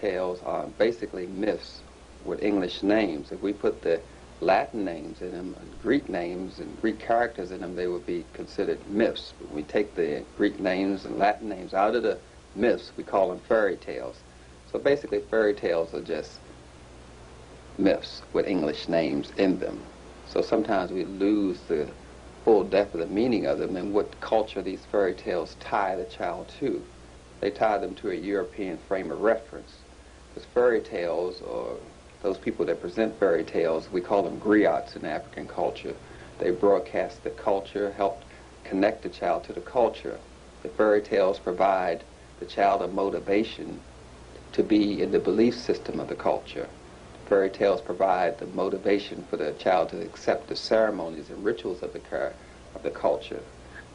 tales are basically myths with English names. If we put the Latin names in them, and Greek names and Greek characters in them, they would be considered myths. But we take the Greek names and Latin names out of the myths, we call them fairy tales. So basically fairy tales are just myths with English names in them. So sometimes we lose the full depth of the meaning of them and what culture these fairy tales tie the child to. They tie them to a European frame of reference. Because fairy tales, or those people that present fairy tales, we call them griots in African culture. They broadcast the culture, help connect the child to the culture. The fairy tales provide the child a motivation to be in the belief system of the culture. Fairy tales provide the motivation for the child to accept the ceremonies and rituals of the culture.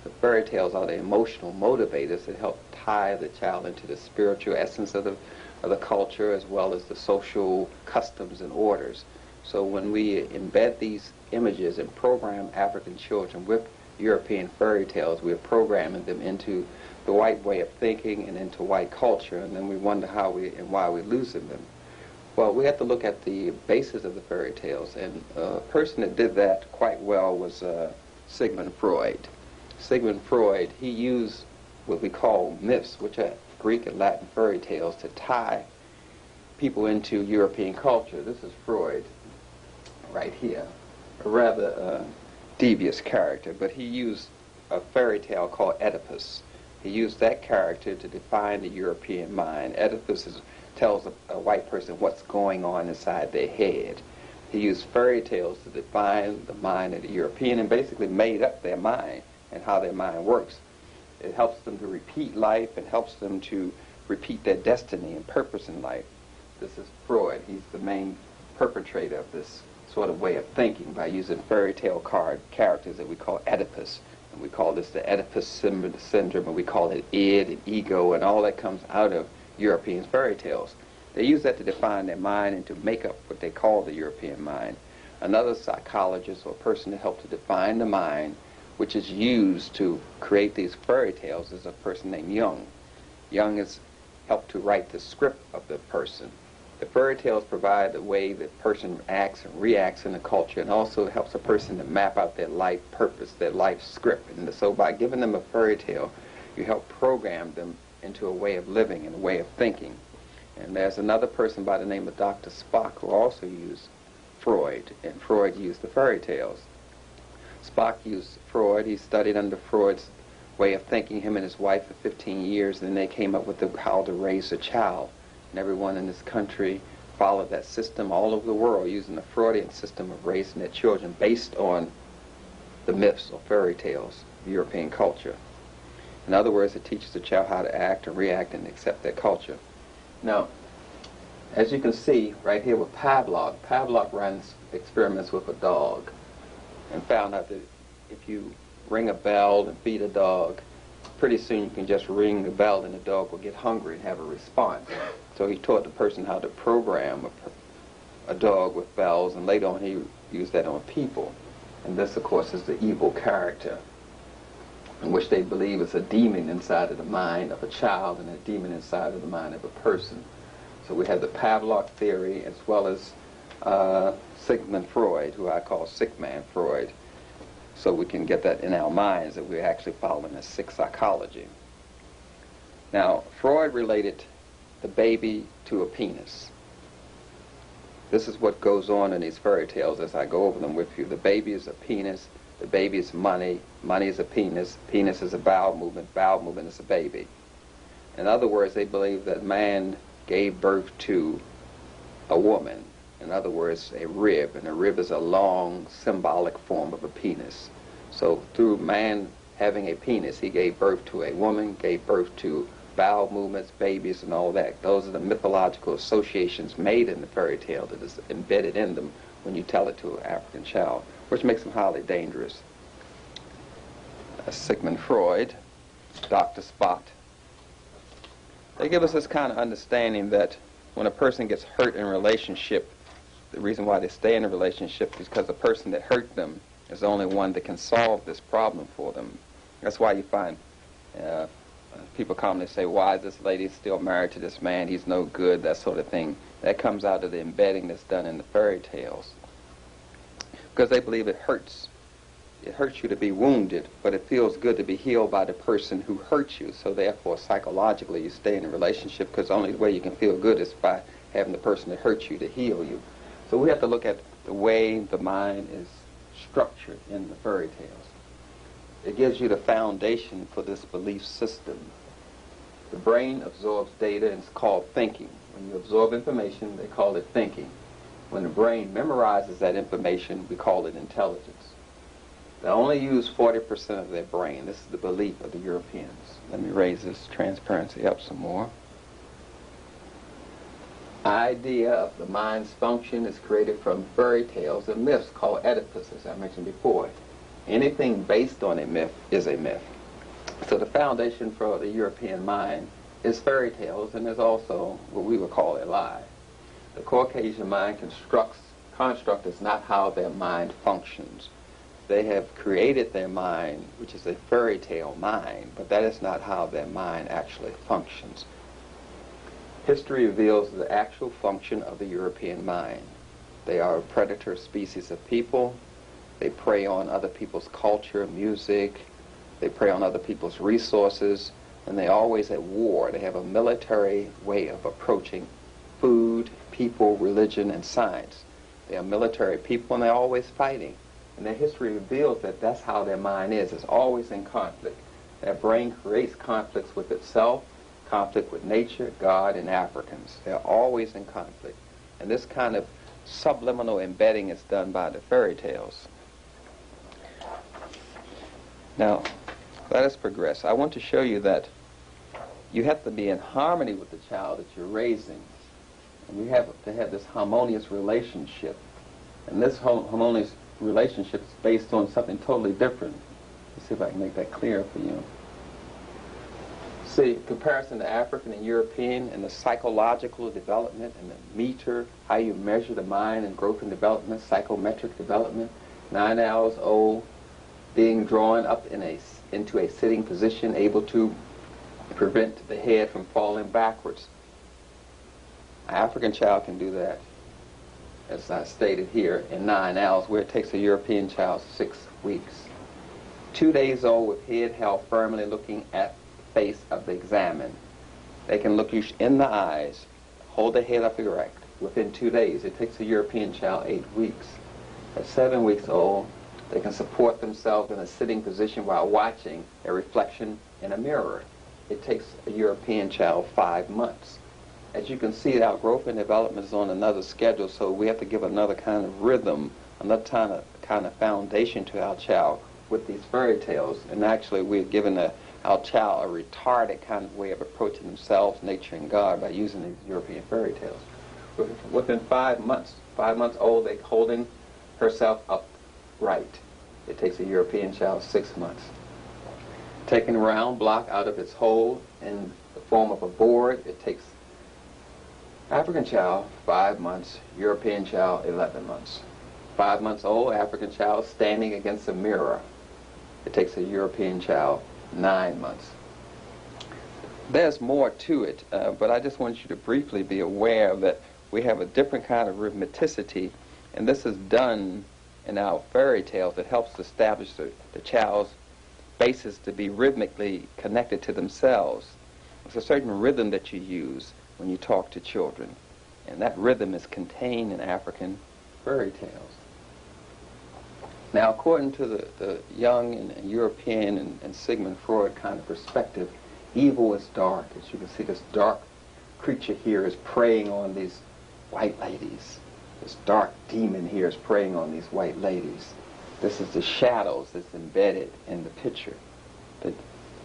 The fairy tales are the emotional motivators that help tie the child into the spiritual essence of the culture, as well as the social customs and orders. So when we embed these images and program African children with European fairy tales, we're programming them into the white way of thinking and into white culture, and then we wonder how and why we're losing them. Well, we have to look at the basis of the fairy tales, and a person that did that quite well was Sigmund Freud. Sigmund Freud, he used what we call myths, which are Greek and Latin fairy tales, to tie people into European culture. This is Freud right here, a rather devious character, but he used a fairy tale called Oedipus. He used that character to define the European mind. Oedipus tells a white person what's going on inside their head. He used fairy tales to define the mind of the European and basically made up their mind and how their mind works. It helps them to repeat life and helps them to repeat their destiny and purpose in life. This is Freud. He's the main perpetrator of this sort of way of thinking by using fairy tale characters that we call Oedipus. And we call this the Oedipus syndrome, and we call it id and ego, and all that comes out of European fairy tales. They use that to define their mind and to make up what they call the European mind. Another psychologist or person to help to define the mind, which is used to create these fairy tales, is a person named Jung. Jung has helped to write the script of the person. The fairy tales provide the way the person acts and reacts in the culture, and also helps a person to map out their life purpose, their life script. And so by giving them a fairy tale, you help program them into a way of living and a way of thinking. And there's another person by the name of Dr. Spock who also used Freud, and Freud used the fairy tales. Spock used Freud. He studied under Freud's way of thinking, him and his wife, for 15 years, and then they came up with how to raise a child. And everyone in this country followed that system all over the world, using the Freudian system of raising their children based on the myths or fairy tales of European culture. In other words, it teaches the child how to act and react and accept their culture. Now, as you can see right here with Pavlov, Pavlov runs experiments with a dog and found out that if you ring a bell and feed a dog, pretty soon you can just ring the bell and the dog will get hungry and have a response. So he taught the person how to program a dog with bells, and later on he used that on people. And this, of course, is the evil character, in which they believe is a demon inside of the mind of a child and a demon inside of the mind of a person. So we have the Pavlov theory, as well as Sigmund Freud, who I call Sick Man Freud. So we can get that in our minds, that we're actually following a sick psychology. Now, Freud related the baby to a penis. This is what goes on in these fairy tales as I go over them with you. The baby is a penis, the baby is money, money is a penis, penis is a bowel movement is a baby. In other words, they believe that man gave birth to a woman. In other words, a rib, and a rib is a long symbolic form of a penis. So through man having a penis, he gave birth to a woman, gave birth to bowel movements, babies, and all that. Those are the mythological associations made in the fairy tale that is embedded in them when you tell it to an African child, which makes them highly dangerous. Sigmund Freud, Dr. Spock. They give us this kind of understanding that when a person gets hurt in a relationship, the reason why they stay in a relationship is because the person that hurt them is the only one that can solve this problem for them. That's why you find a people commonly say, why is this lady still married to this man? He's no good, that sort of thing. That comes out of the embedding that's done in the fairy tales. Because they believe it hurts. It hurts you to be wounded, but it feels good to be healed by the person who hurt you. So therefore, psychologically, you stay in a relationship, because the only way you can feel good is by having the person that hurt you to heal you. So we have to look at the way the mind is structured in the fairy tales. It gives you the foundation for this belief system. The brain absorbs data, and it's called thinking. When you absorb information, they call it thinking. When the brain memorizes that information, we call it intelligence. They only use 40% of their brain. This is the belief of the Europeans. Let me raise this transparency up some more. Idea of the mind's function is created from fairy tales and myths called Oedipus, as I mentioned before. Anything based on a myth is a myth. So the foundation for the European mind is fairy tales, and there's also what we would call a lie. The Caucasian mind construct is not how their mind functions. They have created their mind, which is a fairy tale mind, but that is not how their mind actually functions. History reveals the actual function of the European mind. They are a predator species of people. They prey on other people's culture, music. They prey on other people's resources, and they're always at war. They have a military way of approaching food, people, religion, and science. They are military people, and they're always fighting. And their history reveals that that's how their mind is. It's always in conflict. Their brain creates conflicts with itself, conflict with nature, God, and Africans. They're always in conflict. And this kind of subliminal embedding is done by the fairy tales. Now, let us progress. I want to show you that you have to be in harmony with the child that you're raising. And you have to have this harmonious relationship. And this harmonious relationship is based on something totally different. Let's see if I can make that clear for you. See, comparison to African and European and the psychological development and the meter, how you measure the mind and growth and development, psychometric development, 9 hours old, being drawn up into a sitting position, able to prevent the head from falling backwards. An African child can do that, as I stated here, in 9 hours, where it takes a European child 6 weeks. 2 days old with head held firmly, looking at the face of the examined. They can look you in the eyes, hold the head up erect within 2 days. It takes a European child 8 weeks. At 7 weeks old, they can support themselves in a sitting position while watching a reflection in a mirror. It takes a European child 5 months. As you can see, our growth and development is on another schedule, so we have to give another kind of rhythm, another kind of foundation to our child with these fairy tales. And actually, we're giving our child a retarded kind of way of approaching themselves, nature, and God by using these European fairy tales. Within 5 months old, they're holding herself upright. It takes a European child 6 months. Taking a round block out of its hole in the form of a board, it takes African child 5 months, European child 11 months. 5 months old, African child standing against a mirror. It takes a European child 9 months. There's more to it, but I just want you to briefly be aware that we have a different kind of rhythmicity, and this is done in our fairy tales that helps establish the child's basis to be rhythmically connected to themselves. It's a certain rhythm that you use when you talk to children, and that rhythm is contained in African fairy tales. Now, according to the Jung and European and Sigmund Freud kind of perspective, evil is dark. As you can see, this dark creature here is preying on these white ladies. This dark demon here is preying on these white ladies. This is the shadows that's embedded in the picture.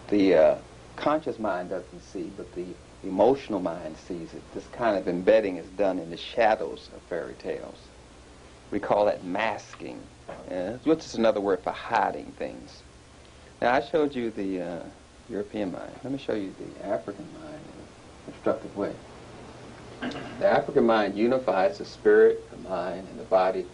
The conscious mind doesn't see, but the emotional mind sees it. This kind of embedding is done in the shadows of fairy tales. We call that masking, which is another word for hiding things. Now, I showed you the European mind. Let me show you the African mind in a constructive way. The African mind unifies the spirit, the mind, and the body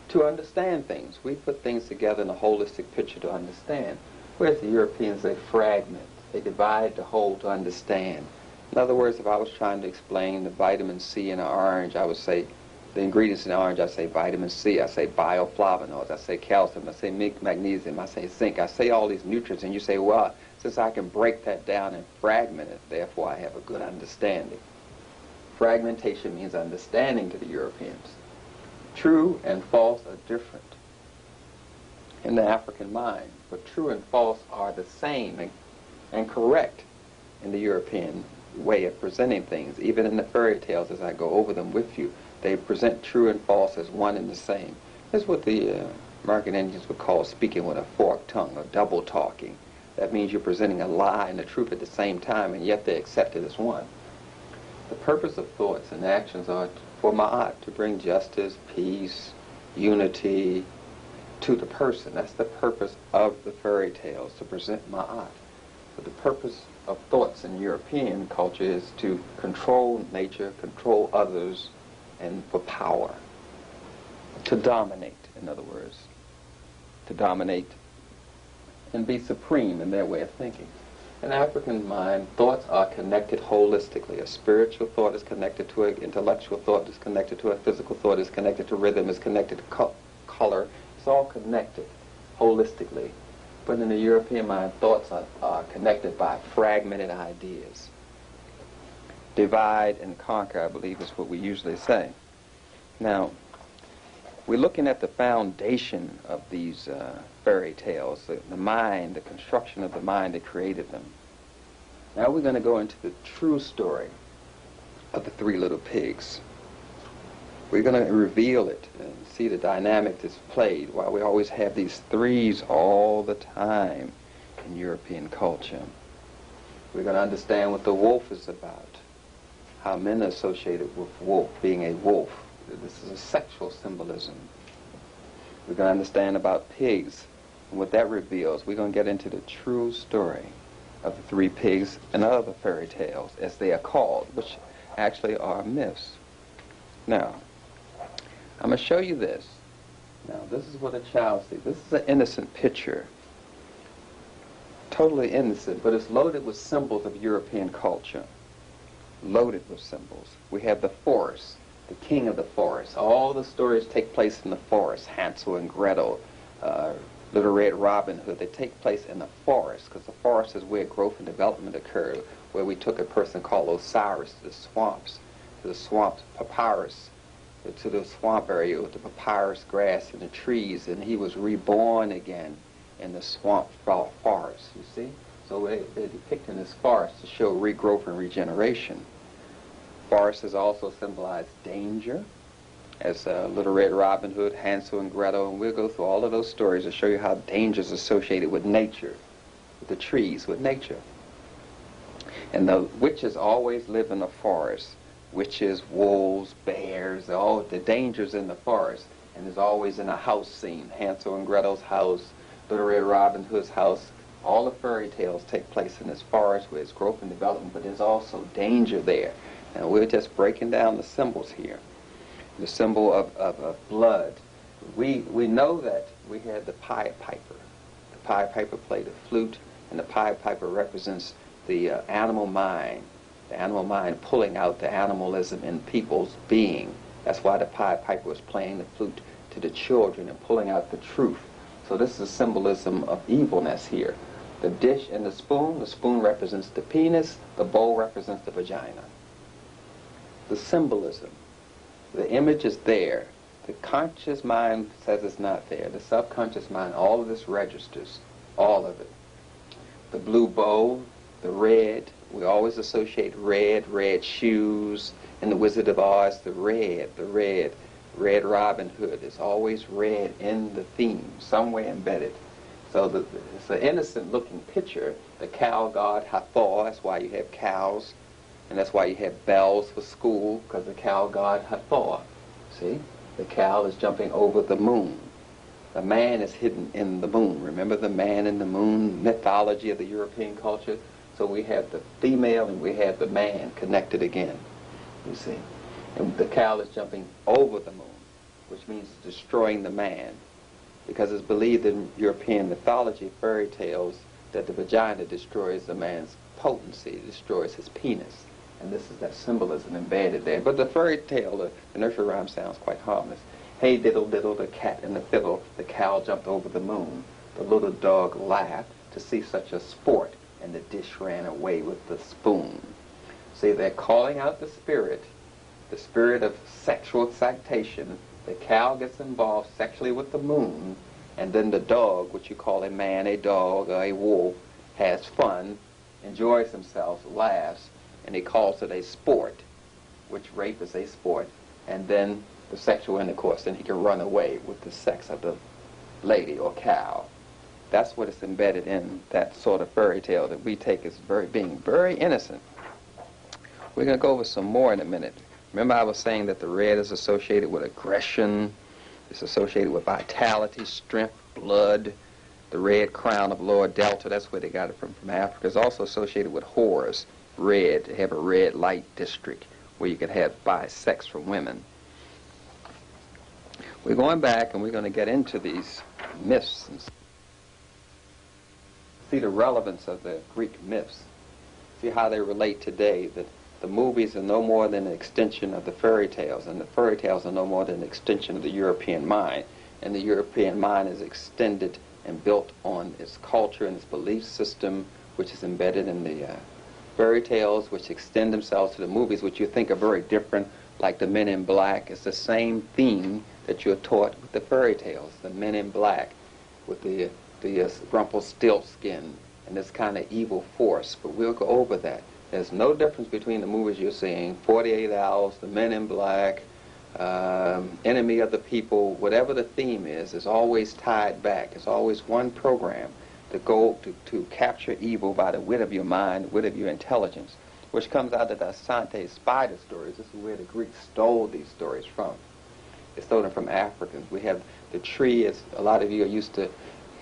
to understand things. We put things together in a holistic picture to understand, whereas the Europeans, they fragment They divide to hold to understand. In other words, if I was trying to explain the vitamin C in an orange, I would say the ingredients in the orange, I say vitamin C, I say bioflavonoids, I say calcium, I say magnesium, I say zinc, I say all these nutrients, and you say, well, since I can break that down and fragment it, therefore I have a good understanding. Fragmentation means understanding to the Europeans. True and false are different in the African mind, but true and false are the same and correct in the European way of presenting things. Even in the fairy tales, as I go over them with you, they present true and false as one and the same. That's what the American Indians would call speaking with a forked tongue, or double talking. That means you're presenting a lie and the truth at the same time, and yet they accept it as one. The purpose of thoughts and actions are for ma'at, to bring justice, peace, unity to the person. That's the purpose of the fairy tales, to present ma'at. But the purpose of thoughts in European culture is to control nature, control others, and for power. To dominate, in other words. To dominate and be supreme in their way of thinking. In African mind, thoughts are connected holistically. A spiritual thought is connected to an intellectual thought, is connected to a physical thought, is connected to rhythm, is connected to color. It's all connected holistically. But in the European mind, thoughts are connected by fragmented ideas. Divide and conquer, I believe, is what we usually say. Now, we're looking at the foundation of these fairy tales, the mind, the construction of the mind that created them. Now we're going to go into the true story of the three little pigs. We're going to reveal it and see the dynamic that's played, why we always have these threes all the time in European culture. We're going to understand what the wolf is about, how men are associated with wolf, being a wolf. This is a sexual symbolism. We're going to understand about pigs and what that reveals. We're going to get into the true story of the three pigs and other fairy tales, as they are called, which actually are myths. Now, I'm going to show you this. Now, this is what a child sees. This is an innocent picture. Totally innocent, but it's loaded with symbols of European culture. Loaded with symbols. We have the forest, the king of the forest. All the stories take place in the forest. Hansel and Gretel, Little Red Robin Hood, they take place in the forest, because the forest is where growth and development occurred, where we took a person called Osiris to the swamps, papyrus, to the swamp area with the papyrus grass and the trees, and he was reborn again in the swamp forest, you see? So they're depicting this forest to show regrowth and regeneration. Forest has also symbolized danger, as Little Red Robin Hood, Hansel and Gretel, and we'll go through all of those stories to show you how danger is associated with nature, with the trees, with nature. And the witches always live in the forest. Witches, wolves, bears, all the dangers in the forest. And there's always in a house scene. Hansel and Gretel's house, Little Red Robin Hood's house. All the fairy tales take place in this forest where it's growth and development, but there's also danger there. And we're just breaking down the symbols here. The symbol of blood. We know that we had the Pied Piper. The Pied Piper played the flute, and the Pied Piper represents the animal mind. The animal mind pulling out the animalism in people's being. That's why the Pied Piper was playing the flute to the children and pulling out the truth. So this is a symbolism of evilness here. The dish and the spoon represents the penis, the bowl represents the vagina. The symbolism. The image is there. The conscious mind says it's not there. The subconscious mind, all of this registers, all of it. The blue bowl, the red, we always associate red shoes. In the Wizard of Oz, the Red Robin Hood is always red in the theme, somewhere embedded. So it's an innocent looking picture. The cow god Hathor, that's why you have cows. And that's why you have bells for school, because the cow god Hathor. See? The cow is jumping over the moon. The man is hidden in the moon. Remember the man in the moon mythology of the European culture? So we have the female and we have the man connected again, you see. And the cow is jumping over the moon, which means destroying the man. Because it's believed in European mythology, fairy tales, that the vagina destroys the man's potency, destroys his penis. And this is that symbolism embedded there. But the fairy tale, the nursery rhyme sounds quite harmless. Hey diddle diddle, the cat and the fiddle, the cow jumped over the moon. The little dog laughed to see such a sport, and the dish ran away with the spoon. See, they're calling out the spirit of sexual excitation. The cow gets involved sexually with the moon, and then the dog, which you call a man, a dog, or a wolf, has fun, enjoys himself, laughs, and he calls it a sport, which rape is a sport, and then the sexual intercourse, then he can run away with the sex of the lady or cow. That's what is embedded in that sort of fairy tale that we take as being very innocent. We're going to go over some more in a minute. Remember I was saying that the red is associated with aggression, it's associated with vitality, strength, blood. The red crown of Lord Delta, that's where they got it from Africa. It's also associated with whores, red. They have a red light district where you can have sex from women. We're going back and we're going to get into these myths and see the relevance of the Greek myths. See how they relate today, that the movies are no more than an extension of the fairy tales, and the fairy tales are no more than an extension of the European mind. And the European mind is extended and built on its culture and its belief system, which is embedded in the fairy tales, which extend themselves to the movies, which you think are very different, like the Men in Black. It's the same theme that you're taught with the fairy tales, the Men in Black, with the Rumpelstiltskin and this kind of evil force. But we'll go over that. There's no difference between the movies you're seeing, 48 Hours, the Men in Black, Enemy of the People, whatever the theme is always tied back. It's always one program, the goal to capture evil by the wit of your mind, wit of your intelligence, which comes out of the Asante spider stories. This is where the Greeks stole these stories from. They stole them from Africans. We have the tree, as a lot of you are used to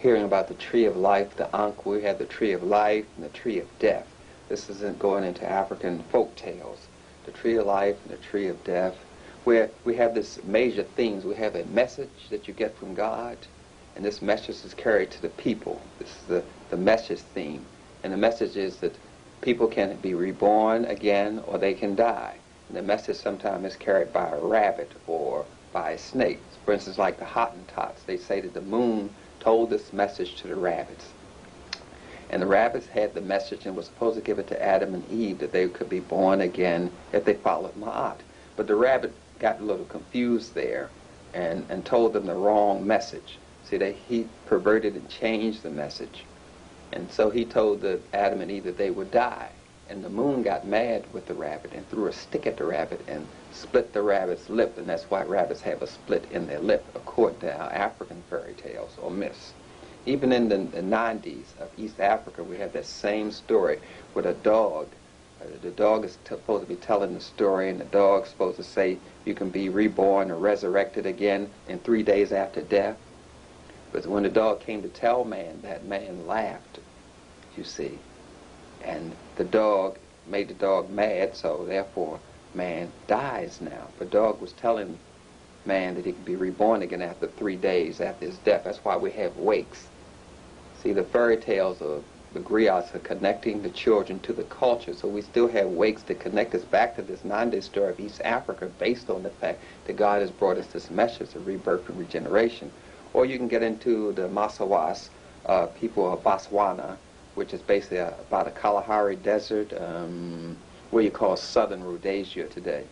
hearing about the tree of life, the Ankh. We have the tree of life and the tree of death. This isn't going into African folk tales. The tree of life and the tree of death, where we have this major themes. We have a message that you get from God, and this message is carried to the people. This is the message theme. And the message is that people can be reborn again or they can die. And the message sometimes is carried by a rabbit or by a snake. For instance, like the Hottentots, they say that the moon told this message to the rabbits. And the rabbits had the message and was supposed to give it to Adam and Eve, that they could be born again if they followed Ma'at. But the rabbit got a little confused there and told them the wrong message. See, he perverted and changed the message. And so he told Adam and Eve that they would die. And the moon got mad with the rabbit and threw a stick at the rabbit and split the rabbit's lip. And that's why rabbits have a split in their lip, according to our African fairy tales or myths. Even in the 90s of East Africa, we have that same story with a dog. The dog is supposed to be telling the story, and the dog's supposed to say you can be reborn or resurrected again in 3 days after death. But when the dog came to tell man, that man laughed, you see. And the dog made the dog mad, so therefore man dies now. The dog was telling man that he could be reborn again after 3 days after his death. That's why we have wakes. See, the fairy tales of the griots are connecting the children to the culture, so we still have wakes that connect us back to this 9-day story of East Africa based on the fact that God has brought us this message of rebirth and regeneration. Or you can get into the Masawas, people of Botswana, which is basically about a Kalahari desert, where you call southern Rhodesia today,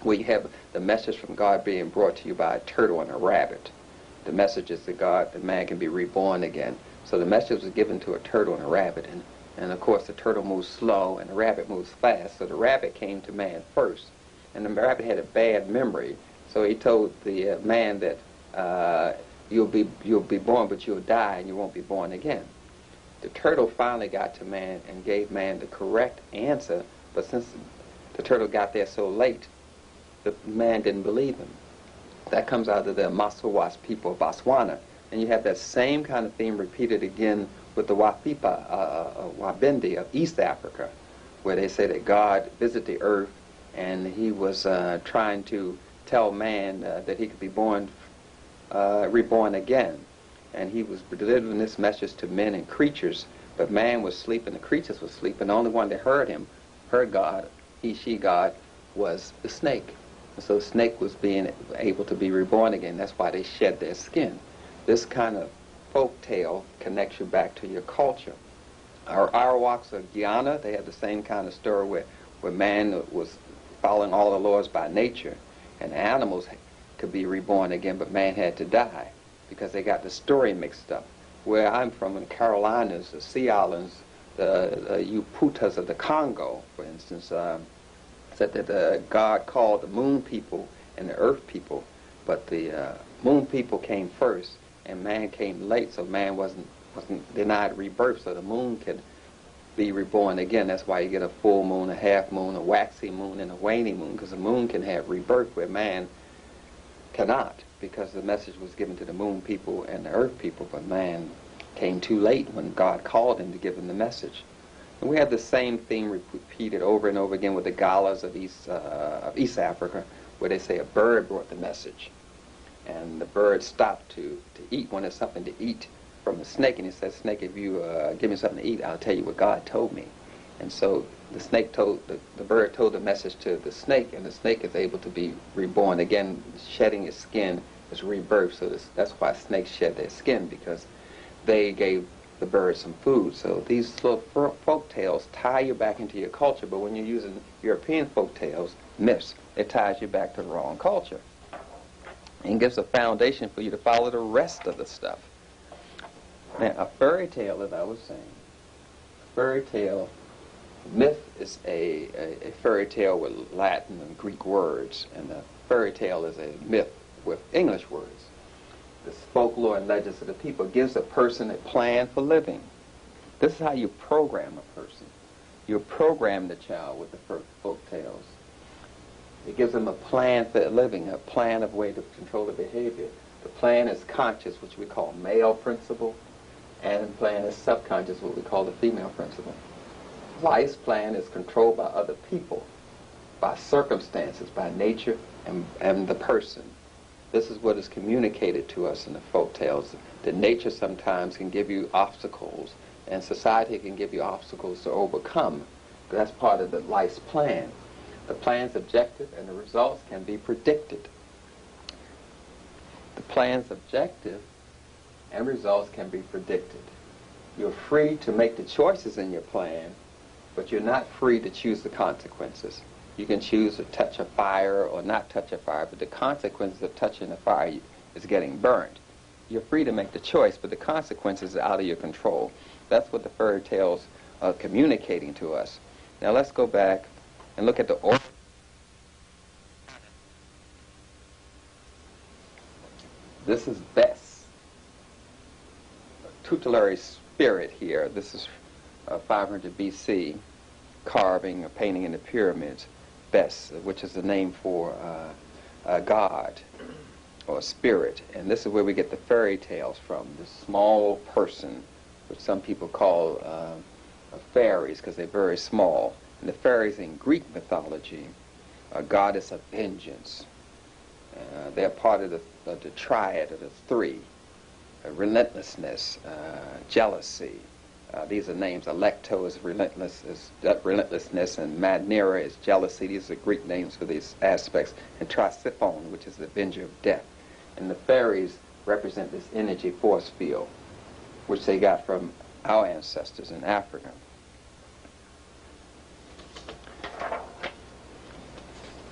where you have the message from God being brought to you by a turtle and a rabbit. The message is that man can be reborn again. So the message was given to a turtle and a rabbit, and of course the turtle moves slow and the rabbit moves fast. So the rabbit came to man first, and the rabbit had a bad memory. So he told the man that you'll be born, but you'll die and you won't be born again. The turtle finally got to man and gave man the correct answer, but since the turtle got there so late, the man didn't believe him. That comes out of the Masawas people of Botswana. And you have that same kind of theme repeated again with the Wabindi of East Africa, where they say that God visited the earth and he was trying to tell man that he could be reborn again. And he was delivering this message to men and creatures, But man was sleeping, the creatures were sleeping. The only one that heard him, heard God, he, she, God, was the snake. And so the snake was being able to be reborn again. That's why they shed their skin. This kind of folk tale connects you back to your culture. Our Arawaks of Guyana, they had the same kind of story where man was following all the laws by nature, and animals could be reborn again, but man had to die because they got the story mixed up. Where I'm from in the Carolinas, the Sea Islands, the Yuputas of the Congo, for instance, said that God called the moon people and the earth people, but the moon people came first and man came late, so man wasn't denied rebirth, so the moon could be reborn again. That's why you get a full moon, a half moon, a waxy moon, and a waning moon, because the moon can have rebirth where man cannot, because the message was given to the moon people and the earth people, but man came too late when God called him to give him the message. And we have the same theme repeated over and over again with the galas of East Africa, where they say a bird brought the message, and the bird stopped to eat, wanted something to eat from the snake, and he said, "Snake, if you give me something to eat, I'll tell you what God told me." And so the snake told, the bird told the message to the snake, and the snake is able to be reborn again. Shedding its skin is rebirth, so that's why snakes shed their skin, because they gave the bird some food. So these little folk tales tie you back into your culture, but when you're using European folk tales, myths, it ties you back to the wrong culture and gives a foundation for you to follow the rest of the stuff. Now, a fairy tale, as I was saying, fairy tale, myth is a fairy tale with Latin and Greek words, and a fairy tale is a myth with English words. The folklore and legends of the people gives a person a plan for living. This is how you program a person. You program the child with the folk tales. It gives them a plan for living, a plan of way to control the behavior. The plan is conscious, which we call male principle, and the plan is subconscious, what we call the female principle. Life's plan is controlled by other people, by circumstances, by nature, and the person. This is what is communicated to us in the folk tales. That nature sometimes can give you obstacles, and society can give you obstacles to overcome. That's part of the life's plan. The plan's objective and the results can be predicted. The plan's objective and results can be predicted. You're free to make the choices in your plan, but you're not free to choose the consequences. You can choose to touch a fire or not touch a fire, but the consequences of touching a fire is getting burned. You're free to make the choice, but the consequences are out of your control. That's what the fairy tales are communicating to us. Now let's go back and look at the order. This is Bess, a tutelary spirit here. This is 500 BC, carving or painting in the pyramids. Bess, which is the name for a god or a spirit. And this is where we get the fairy tales from, this small person, which some people call fairies because they're very small. And the fairies in Greek mythology are goddess of vengeance. They're part of the triad of the three. Relentlessness, jealousy. These are names. Alecto is relentlessness, and Magnera is jealousy. These are Greek names for these aspects. And Trisiphon, which is the avenger of death. And the fairies represent this energy force field, which they got from our ancestors in Africa.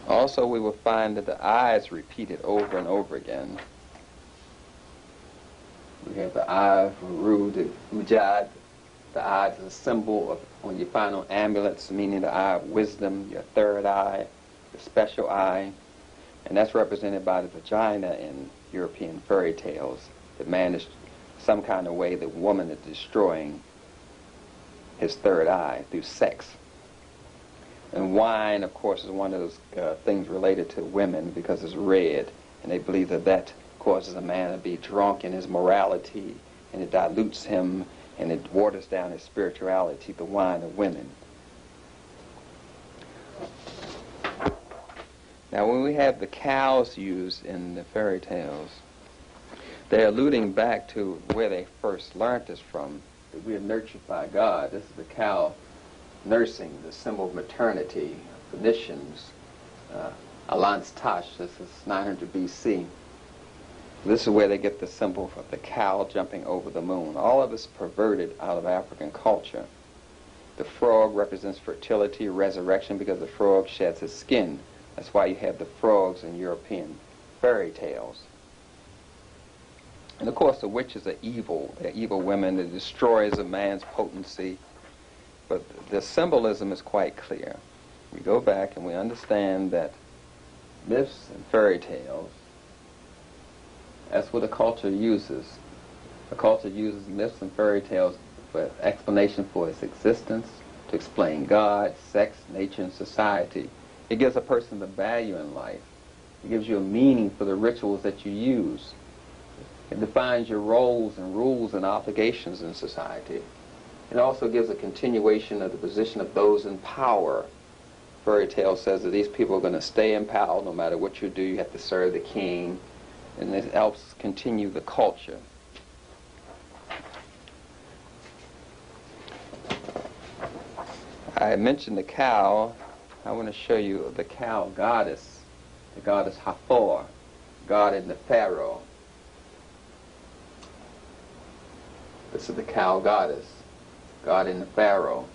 Also, we will find that the eye is repeated over and over again. We have the eye of Ru, the Ujad. The eye is a symbol of, when you find on amulets, meaning the eye of wisdom, your third eye, the special eye. And that's represented by the vagina in European fairy tales. The man is some kind of way, the woman is destroying his third eye through sex. And wine, of course, is one of those things related to women because it's red. And they believe that that causes a man to be drunk in his morality, and it dilutes him, and it waters down his spirituality, the wine of women. Now, when we have the cows used in the fairy tales, they're alluding back to where they first learned this from, the that we are nurtured by God. This is the cow nursing, the symbol of maternity. Phoenicians, Alans Tash, this is 900 BC. This is where they get the symbol of the cow jumping over the moon. All of this perverted out of African culture. The frog represents fertility, resurrection, because the frog sheds its skin. That's why you have the frogs in European fairy tales. And of course the witches are evil. They're evil women. They're destroyers of man's potency. But the symbolism is quite clear. We go back and we understand that myths and fairy tales, that's what a culture uses. A culture uses myths and fairy tales for explanation for its existence, to explain God, sex, nature, and society. It gives a person the value in life. It gives you a meaning for the rituals that you use. It defines your roles and rules and obligations in society. It also gives a continuation of the position of those in power. Fairy tale says that these people are going to stay in power no matter what you do. You have to serve the king, and it helps continue the culture. I mentioned the cow. I want to show you the cow goddess, the goddess Hathor, God in the Pharaoh. This is the cow goddess, God in the Pharaoh.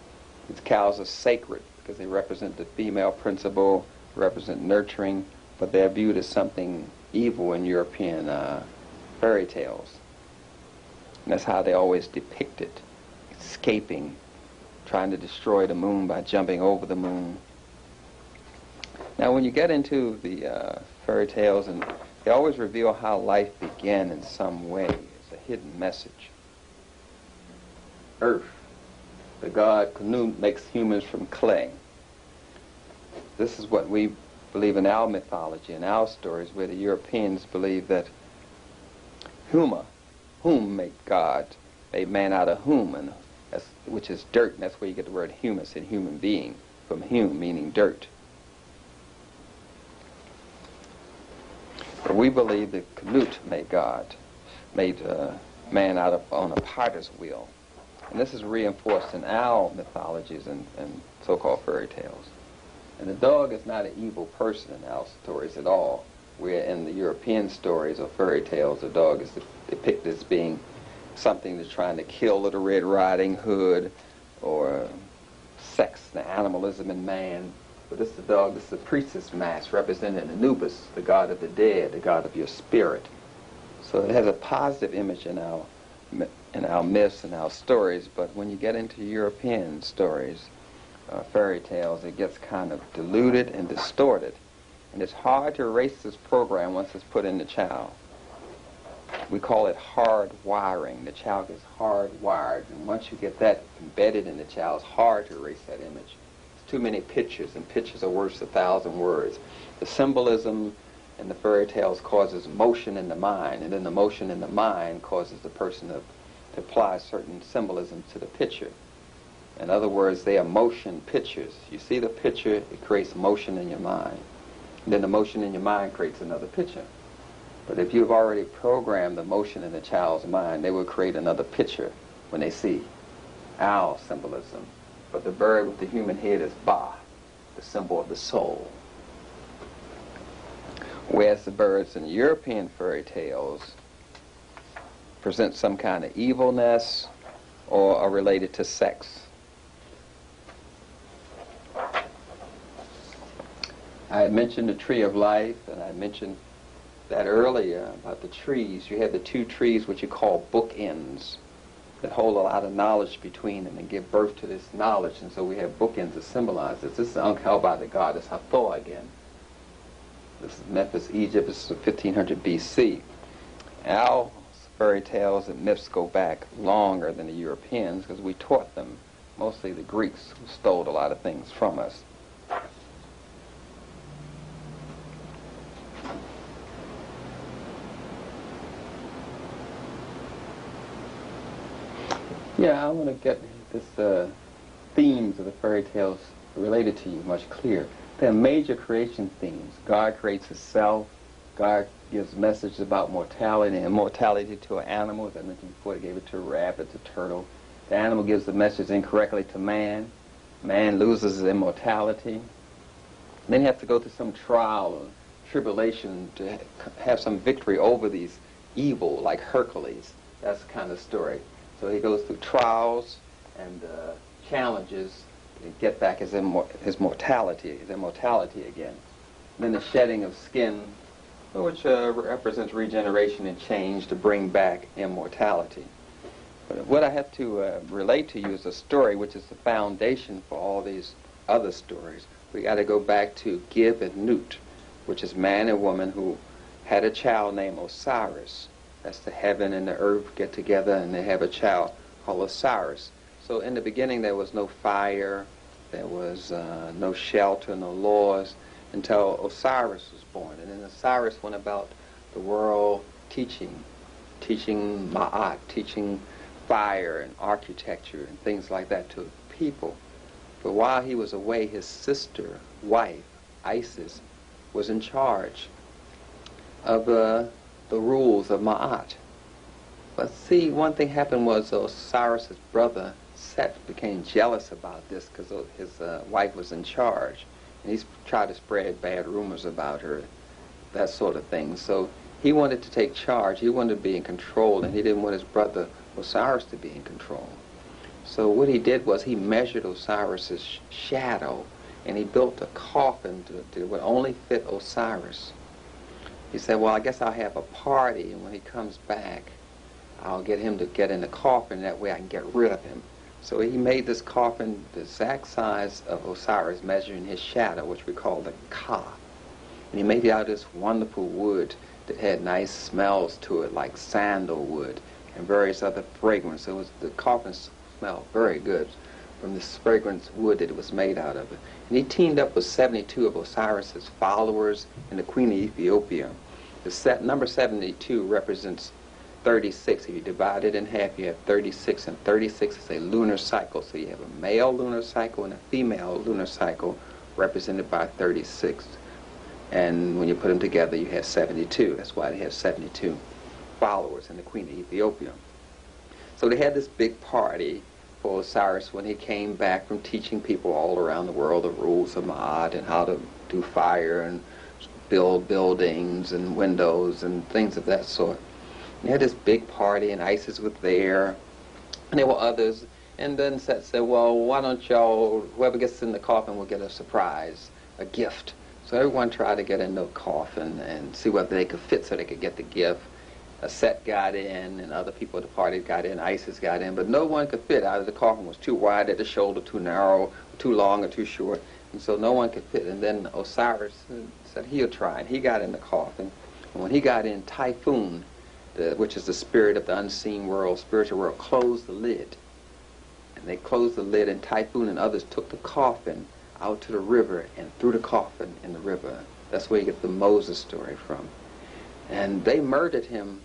These cows are sacred because they represent the female principle, represent nurturing, but they're viewed as something evil in European fairy tales. And that's how they always depict it, escaping, trying to destroy the moon by jumping over the moon. Now when you get into the fairy tales, and they always reveal how life began in some way. It's a hidden message. Earth, the god Canute makes humans from clay. This is what we believe in our mythology and our stories, where the Europeans believe that whom made God, made man out of human, which is dirt, and that's where you get the word humus in human being, from hum, meaning dirt. But we believe that Canute made God, made man out of on a potter's wheel. And this is reinforced in our mythologies and so-called fairy tales. And the dog is not an evil person in our stories at all. Where in the European stories or fairy tales, the dog is depicted as being something that's trying to kill Little Red Riding Hood, or sex, the animalism in man. But this is the dog, this is the priestess mask representing Anubis, the god of the dead, the god of your spirit. So it has a positive image in our myths and our stories, but when you get into European stories, fairy tales, it gets kind of diluted and distorted. And it's hard to erase this program once it's put in the child. We call it hard wiring. The child gets hardwired, and once you get that embedded in the child, it's hard to erase that image. It's too many pictures, and pictures are worth 1,000 words. The symbolism in the fairy tales causes motion in the mind, and then the motion in the mind causes the person to apply certain symbolism to the picture. In other words, they are motion pictures. You see the picture, it creates motion in your mind. And then the motion in your mind creates another picture. But if you've already programmed the motion in the child's mind, they will create another picture when they see owl symbolism. But the bird with the human head is Ba, the symbol of the soul. Whereas the birds in European fairy tales present some kind of evilness or are related to sex. I had mentioned the tree of life, and I mentioned that earlier about the trees. You have the two trees which you call bookends that hold a lot of knowledge between them and give birth to this knowledge, and so we have bookends that symbolize this. This is upheld by the goddess Hathor again. This is Memphis, Egypt. This is 1500 BC. Our fairy tales and myths go back longer than the Europeans because we taught them, mostly the Greeks, who stole a lot of things from us. Yeah, I want to get this themes of the fairy tales related to you much clearer. There are major creation themes. God creates himself. God gives messages about mortality and immortality to an animal. As I mentioned before, he gave it to a rabbit, to a turtle. The animal gives the message incorrectly to man. Man loses his immortality. Then he has to go through some trial or tribulation to have some victory over these evil, like Hercules. That's the kind of story. So he goes through trials and challenges to get back his immortality again. Then the shedding of skin, which represents regeneration and change to bring back immortality. But what I have to relate to you is a story which is the foundation for all these other stories. We got to go back to Gib and Nut, which is man and woman who had a child named Osiris. That's the heaven and the earth get together and they have a child called Osiris. So in the beginning there was no fire, there was no shelter, no laws, until Osiris was born. And then Osiris went about the world teaching Ma'at, teaching fire and architecture and things like that to people. But while he was away, his sister, wife, Isis, was in charge of the rules of Ma'at. But see, one thing happened was Osiris' brother, Set, became jealous about this because his wife was in charge. And he tried to spread bad rumors about her, that sort of thing. So he wanted to take charge. He wanted to be in control, and he didn't want his brother Osiris to be in control. So what he did was he measured Osiris's shadow, and he built a coffin that would only fit Osiris. He said, well, I guess I'll have a party, and when he comes back, I'll get him to get in the coffin, that way I can get rid of him. So he made this coffin the exact size of Osiris, measuring his shadow, which we call the Ka. And he made it out of this wonderful wood that had nice smells to it, like sandalwood and various other fragrances. The coffin smelled very good from this fragrance wood that it was made out of. And he teamed up with 72 of Osiris's followers and the Queen of Ethiopia. The number 72 represents 36. If you divide it in half, you have 36, and 36 is a lunar cycle. So you have a male lunar cycle and a female lunar cycle represented by 36. And when you put them together, you have 72. That's why they have 72 followers in the Queen of Ethiopia. So they had this big party for Osiris when he came back from teaching people all around the world the rules of Ma'at and how to do fire and build buildings and windows and things of that sort. They had this big party, and Isis was there, and there were others. And then Set said, well, why don't y'all, whoever gets in the coffin will get a surprise, a gift. So everyone tried to get in the coffin and see whether they could fit so they could get the gift. Set got in, and other people at the party got in, Isis got in, but no one could fit. Either the coffin was too wide at the shoulder, too narrow, too long, or too short, and so no one could fit. And then Osiris said he'll try, and he got in the coffin. And when he got in, Typhoon, which is the spirit of the unseen world, spiritual world, closed the lid. And they closed the lid, and Typhoon and others took the coffin out to the river and threw the coffin in the river. That's where you get the Moses story from. And they murdered him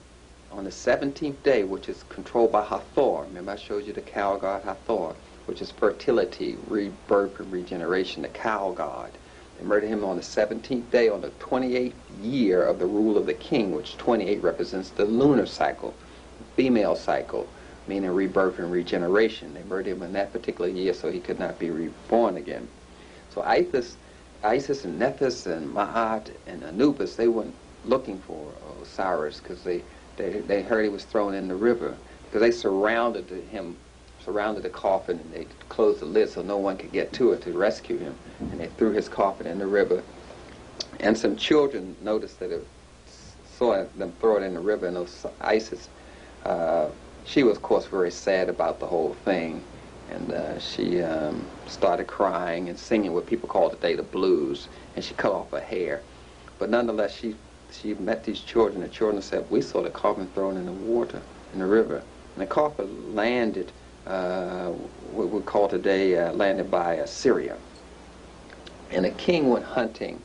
on the 17th day, which is controlled by Hathor. Remember I showed you the cow god Hathor, which is fertility, rebirth, and regeneration, the cow god. They murdered him on the 17th day, on the 28th year of the rule of the king, which 28 represents the lunar cycle, female cycle, meaning rebirth and regeneration. They murdered him in that particular year so he could not be reborn again. So Isis and Nephthys and Ma'at and Anubis, they went looking for Osiris because they heard he was thrown in the river, because they surrounded the coffin, and they closed the lid so no one could get to it to rescue him, and they threw his coffin in the river. And some children noticed that saw them throw it in the river, and Isis, she was of course very sad about the whole thing, and she started crying and singing what people call today the blues, and she cut off her hair. But nonetheless, she met these children. The children said, we saw the coffin thrown in the water, in the river. And the coffin landed, what we call today, landed by Syria. And the king went hunting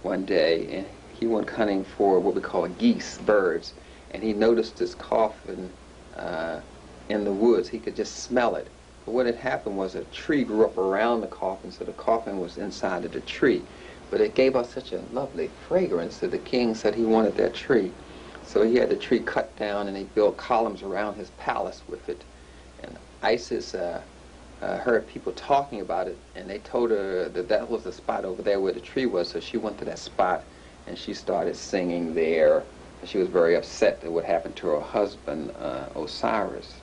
one day, and he went hunting for what we call geese, birds. And he noticed this coffin in the woods. He could just smell it. But what had happened was a tree grew up around the coffin, so the coffin was inside of the tree. But it gave us such a lovely fragrance that the king said he wanted that tree. So he had the tree cut down, and he built columns around his palace with it. And Isis heard people talking about it, and they told her that that was the spot over there where the tree was, so she went to that spot and she started singing there. She was very upset at what happened to her husband, Osiris.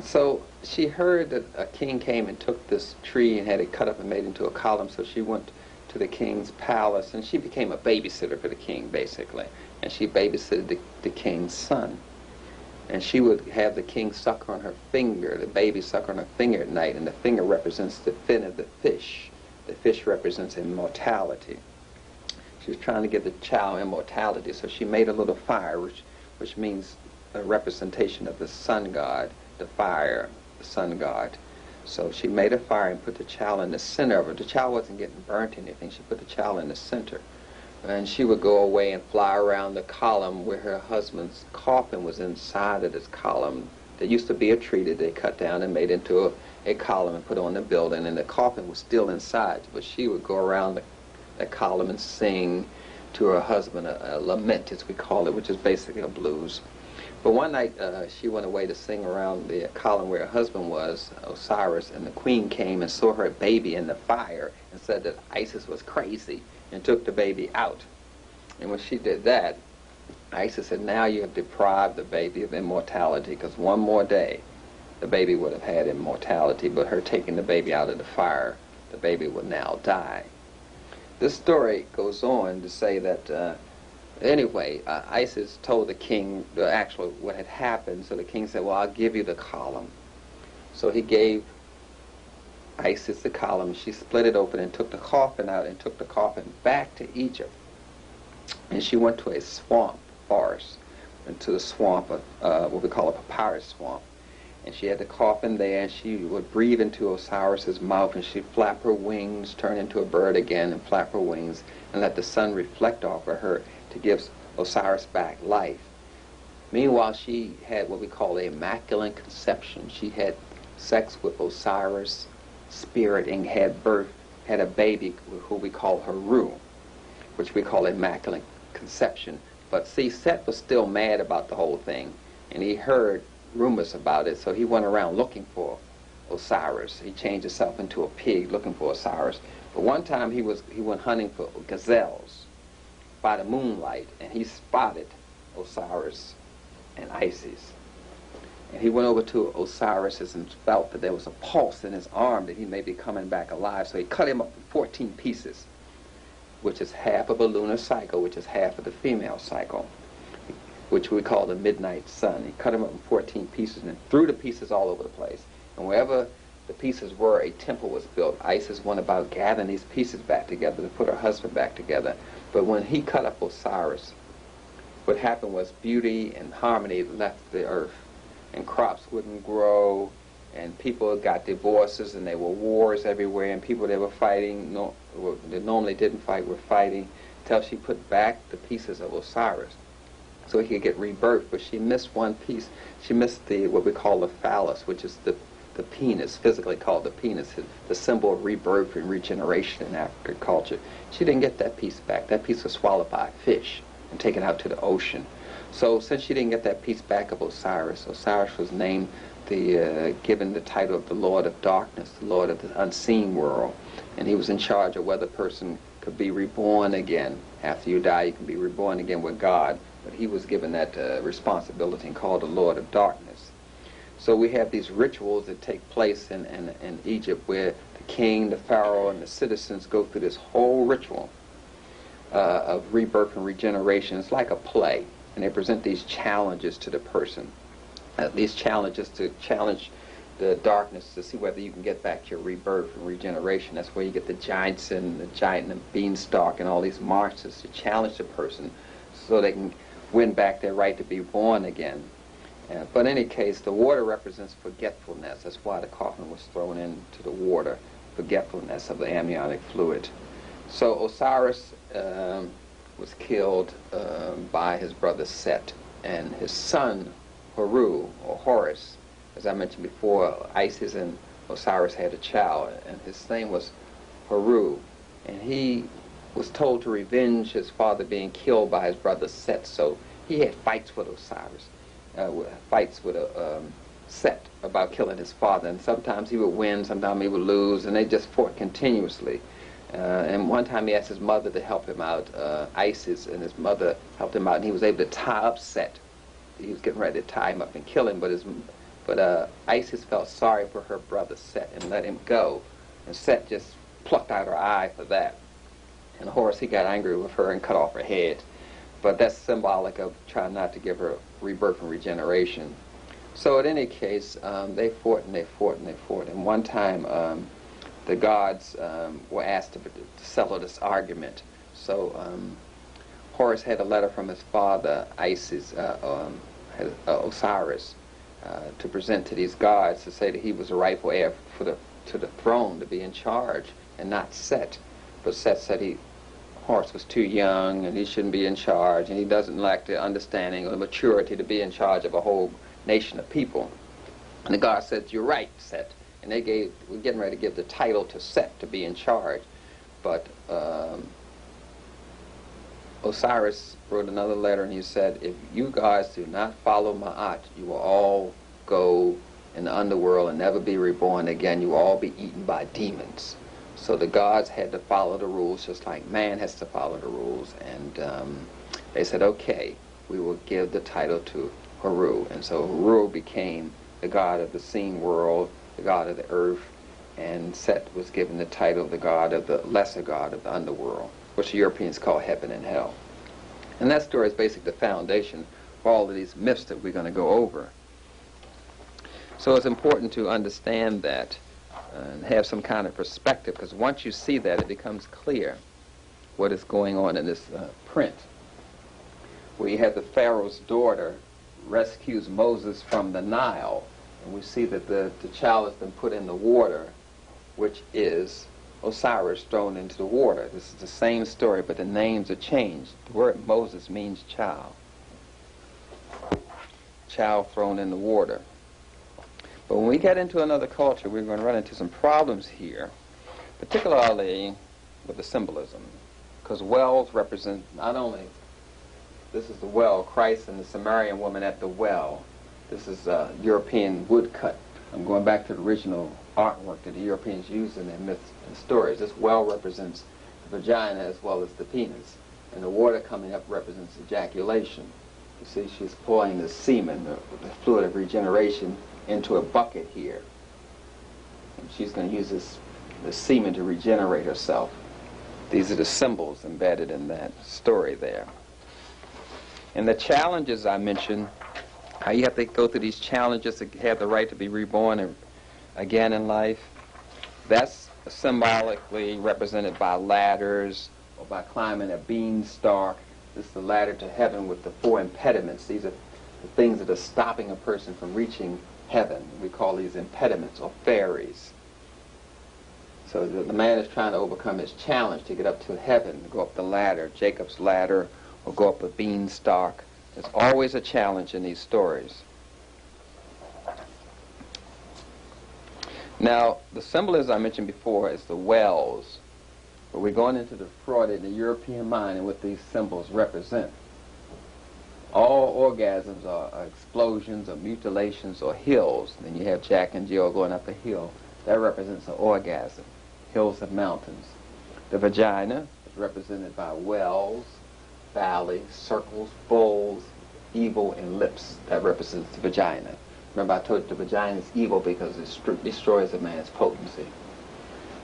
So she heard that a king came and took this tree and had it cut up and made into a column, so she went to the king's palace, and she became a babysitter for the king, basically. And she babysitted the king's son. And she would have the king suck on her finger, the baby suck on her finger at night, and the finger represents the fin of the fish. The fish represents immortality. She was trying to give the child immortality, so she made a little fire, which means a representation of the sun god, the fire, the sun god. So she made a fire and put the child in the center of it. The child wasn't getting burnt or anything. She put the child in the center. And she would go away and fly around the column where her husband's coffin was inside of this column. There used to be a tree that they cut down and made into a column and put on the building, and the coffin was still inside. But she would go around the column and sing to her husband a lament, as we call it, which is basically a blues. But one night she went away to sing around the column where her husband was, Osiris, and the queen came and saw her baby in the fire and said that Isis was crazy and took the baby out. And when she did that, Isis said, now you have deprived the baby of immortality, because one more day the baby would have had immortality, but her taking the baby out of the fire, the baby would now die. This story goes on to say that anyway, Isis told the king actually what had happened, so the king said, well, I'll give you the column. So he gave Isis the column. She split it open and took the coffin out and took the coffin back to Egypt. And she went to a swamp forest, into the swamp, what we call a papyrus swamp. And she had the coffin there, and she would breathe into Osiris's mouth, and she'd flap her wings, turn into a bird again, and flap her wings, and let the sun reflect off of her to give Osiris back life. Meanwhile, she had what we call the immaculate conception. She had sex with Osiris' spirit and had a baby who we call Haru, which we call immaculate conception. But see, Set was still mad about the whole thing, and he heard rumors about it, so he went around looking for Osiris. He changed himself into a pig looking for Osiris. But one time he went hunting for gazelles by the moonlight, and he spotted Osiris and Isis. And he went over to Osiris and felt that there was a pulse in his arm that he may be coming back alive, so he cut him up in 14 pieces, which is half of a lunar cycle, which is half of the female cycle, which we call the midnight sun. He cut him up in 14 pieces and threw the pieces all over the place. And wherever the pieces were, a temple was built. Isis went about gathering these pieces back together to put her husband back together. But when he cut up Osiris, what happened was beauty and harmony left the earth, and crops wouldn't grow, and people got divorces, and there were wars everywhere, and people that were fighting, that normally didn't fight, were fighting, till she put back the pieces of Osiris so he could get rebirth. But she missed one piece. She missed what we call the phallus, which is the penis, physically called the penis, the symbol of rebirth and regeneration in African culture. She didn't get that piece back. That piece was swallowed by a fish and taken out to the ocean. So since she didn't get that piece back of Osiris, Osiris was named given the title of the Lord of Darkness, the Lord of the unseen world. And he was in charge of whether a person could be reborn again. After you die, you can be reborn again with God. But he was given that responsibility and called the Lord of Darkness. So we have these rituals that take place in Egypt where the king, the pharaoh, and the citizens go through this whole ritual of rebirth and regeneration. It's like a play, and they present these challenges to the person. These challenges to challenge the darkness to see whether you can get back your rebirth and regeneration. That's where you get the giants and the giant and the beanstalk and all these monsters to challenge the person so they can win back their right to be born again. But in any case, the water represents forgetfulness. That's why the coffin was thrown into the water, forgetfulness of the amniotic fluid. So Osiris was killed by his brother Set, and his son Haru, or Horus, as I mentioned before, Isis and Osiris had a child, and his name was Haru, and he was told to revenge his father being killed by his brother Set. So he had fights with Osiris, fights with Set about killing his father, and sometimes he would win, sometimes he would lose, and they just fought continuously. And one time he asked his mother to help him out, Isis, and his mother helped him out, and he was able to tie up Set. He was getting ready to tie him up and kill him, but Isis felt sorry for her brother Set and let him go, and Set just plucked out her eye for that. And Horus, he got angry with her and cut off her head. But that's symbolic of trying not to give her rebirth and regeneration. So in any case, they fought and they fought and they fought. And one time, the gods were asked to settle this argument. So Horus had a letter from his father, Osiris, to present to these gods to say that he was a rightful heir to the throne, to be in charge, and not Set. But Set said Horus was too young and he shouldn't be in charge, and he doesn't lack the understanding or the maturity to be in charge of a whole nation of people. And the god said, "You're right, Set." And we're getting ready to give the title to Set to be in charge. But Osiris wrote another letter and he said, "If you guys do not follow Ma'at, you will all go in the underworld and never be reborn again. You will all be eaten by demons." So the gods had to follow the rules just like man has to follow the rules. And they said, "Okay, we will give the title to Heru." And so Heru became the god of the seen world, the god of the earth, and Set was given the title of the god of the lesser god of the underworld, which the Europeans call heaven and hell. And that story is basically the foundation for all of these myths that we're going to go over. So it's important to understand that and have some kind of perspective, because once you see that, it becomes clear what is going on in this print, where you have the Pharaoh's daughter rescues Moses from the Nile, and we see that the child has been put in the water, which is Osiris thrown into the water. This is the same story, but the names are changed. The word Moses means child. Child thrown in the water. But when we get into another culture, we're going to run into some problems here, particularly with the symbolism, because wells represent not only, this is the well, Christ and the Samaritan woman at the well. This is European woodcut. I'm going back to the original artwork that the Europeans used in their myths and stories. This well represents the vagina as well as the penis, and the water coming up represents ejaculation. You see, she's pouring the semen, the fluid of regeneration, into a bucket here. And she's going to use the semen to regenerate herself. These are the symbols embedded in that story there. And the challenges I mentioned, how you have to go through these challenges to have the right to be reborn again in life, that's symbolically represented by ladders or by climbing a beanstalk. This is the ladder to heaven with the 4 impediments. These are the things that are stopping a person from reaching heaven. We call these impediments or fairies. So the man is trying to overcome his challenge to get up to heaven, to go up the ladder, Jacob's ladder, or go up a beanstalk. There's always a challenge in these stories. Now, the symbolism I mentioned before is the wells, but we're going into the fraud in the European mind and what these symbols represent. All orgasms are explosions or mutilations or hills. Then you have Jack and Jill going up a hill. That represents an orgasm. Hills of mountains. The vagina is represented by wells, valleys, circles, bowls, evil, and lips. That represents the vagina. Remember I told you the vagina is evil because it destroys a man's potency.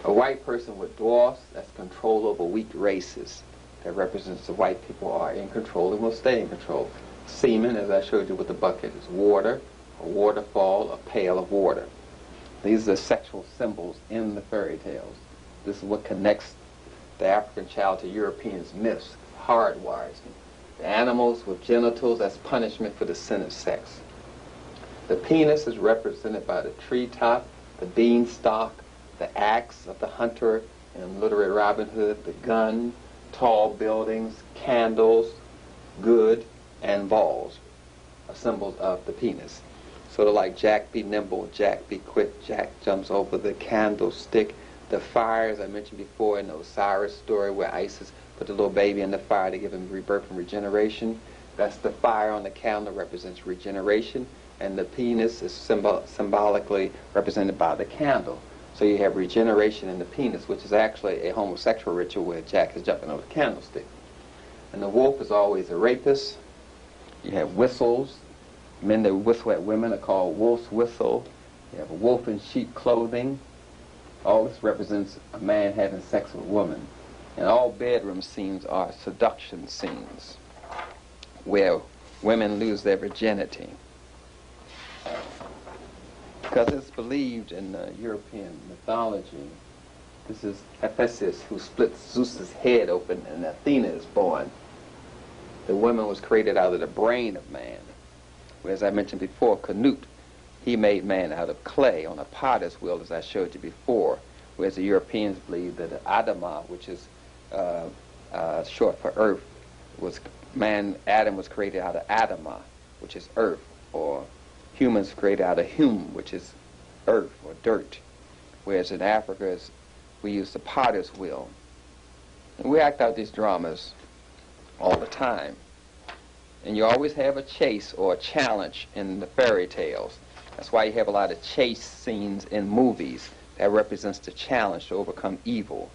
A white person with dwarfs, that's control over weak races. That represents the white people are in control and will stay in control. Semen, as I showed you with the bucket, is water, a waterfall, a pail of water. These are sexual symbols in the fairy tales. This is what connects the African child to Europeans' myths, hardwires. The animals with genitals, that's punishment for the sin of sex. The penis is represented by the treetop, the beanstalk, the axe of the hunter in literary Robin Hood, the gun, tall buildings, candles, good, and balls are symbols of the penis. Sort of like Jack be nimble, Jack be quick, Jack jumps over the candlestick. The fire, as I mentioned before in the Osiris story where Isis put the little baby in the fire to give him rebirth and regeneration. That's the fire on the candle represents regeneration. and the penis is symbolically represented by the candle. So you have regeneration in the penis, which is actually a homosexual ritual where Jack is jumping over the candlestick. And the wolf is always a rapist. You have whistles. Men that whistle at women are called wolf's whistle. You have a wolf in sheep clothing. All this represents a man having sex with a woman. And all bedroom scenes are seduction scenes where women lose their virginity. Because it's believed in European mythology, this is Hephaestus who splits Zeus's head open and Athena is born. The woman was created out of the brain of man. As I mentioned before, Canute, he made man out of clay on a potter's wheel, as I showed you before, whereas the Europeans believe that Adama, which is short for earth, Adam was created out of Adama, which is earth, or humans created out of hum, which is earth or dirt, whereas in Africa we use the potter's wheel. And we act out these dramas all the time. And you always have a chase or a challenge in the fairy tales. That's why you have a lot of chase scenes in movies. That represents the challenge to overcome evil.